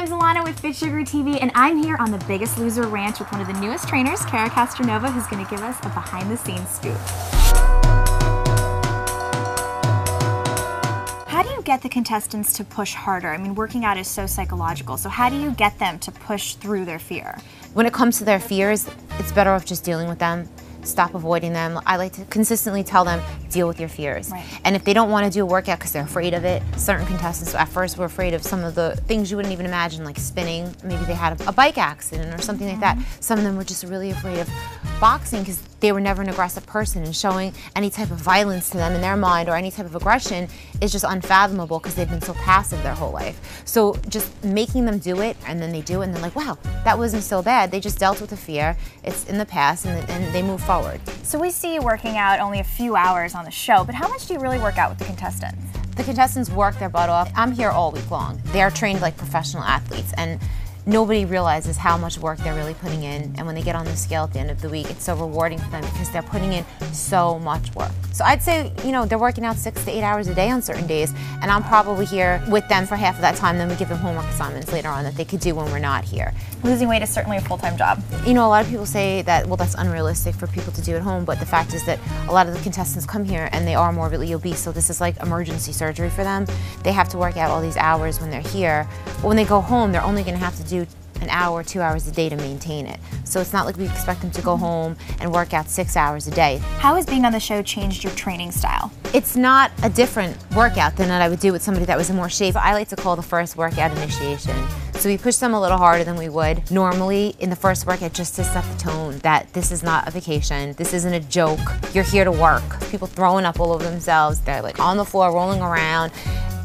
I'm Zalana with Fit Sugar TV, and I'm here on the Biggest Loser Ranch with one of the newest trainers, Cara Castronuova, who's going to give us a behind-the-scenes scoop. How do you get the contestants to push harder? I mean, working out is so psychological, so how do you get them to push through their fear? When it comes to their fears, it's better off just dealing with them. Stop avoiding them. I like to consistently tell them, deal with your fears. Right. And if they don't want to do a workout because they're afraid of it, certain contestants at first were afraid of some of the things you wouldn't even imagine, like spinning. Maybe they had a bike accident or something like that. Some of them were just really afraid of boxing because they were never an aggressive person, and showing any type of violence to them in their mind or any type of aggression is just unfathomable because they've been so passive their whole life. So just making them do it, and then they do it, and they're like, wow, that wasn't so bad. They just dealt with the fear. It's in the past, and they move forward. So we see you working out only a few hours on the show, but how much do you really work out with the contestants? The contestants work their butt off. I'm here all week long. They are trained like professional athletes, and nobody realizes how much work they're really putting in, and when they get on the scale at the end of the week, it's so rewarding for them because they're putting in so much work. So I'd say, you know, they're working out 6 to 8 hours a day on certain days, and I'm probably here with them for half of that time. Then we give them homework assignments later on that they could do when we're not here. Losing weight is certainly a full-time job. You know, a lot of people say that, well, that's unrealistic for people to do at home, but the fact is that a lot of the contestants come here and they are morbidly obese, so this is like emergency surgery for them. They have to work out all these hours when they're here, but when they go home, they're only going to have to do an hour, 2 hours a day to maintain it. So it's not like we expect them to go home and work out 6 hours a day. How has being on the show changed your training style? It's not a different workout than that I would do with somebody that was in more shape. I like to call the first workout initiation. So we push them a little harder than we would normally in the first workout, just to set the tone that this is not a vacation, this isn't a joke, you're here to work. People throwing up all over themselves, they're like on the floor rolling around,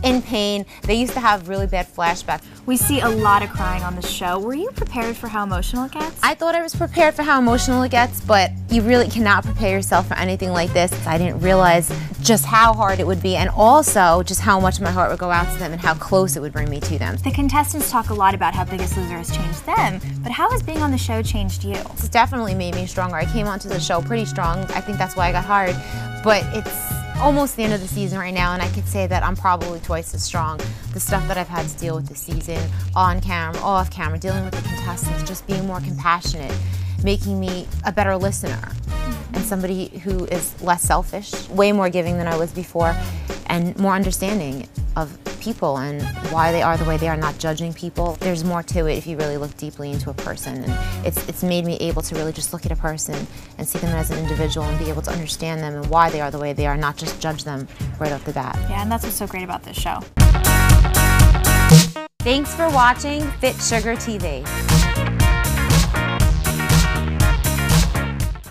in pain. They used to have really bad flashbacks. We see a lot of crying on the show. Were you prepared for how emotional it gets? I thought I was prepared for how emotional it gets, but you really cannot prepare yourself for anything like this. I didn't realize just how hard it would be, and also just how much my heart would go out to them and how close it would bring me to them. The contestants talk a lot about how Biggest Loser has changed them, but how has being on the show changed you? It's definitely made me stronger. I came onto the show pretty strong. I think that's why I got hired, but it's almost the end of the season right now, and I could say that I'm probably twice as strong. The stuff that I've had to deal with this season, on camera, off camera, dealing with the contestants, just being more compassionate, making me a better listener, and somebody who is less selfish, way more giving than I was before, and more understanding of people and why they are the way they are, not judging people. There's more to it if you really look deeply into a person, and it's made me able to really just look at a person and see them as an individual and be able to understand them and why they are the way they are, not just judge them right off the bat. Yeah, and that's what's so great about this show. Thanks for watching Fit Sugar TV.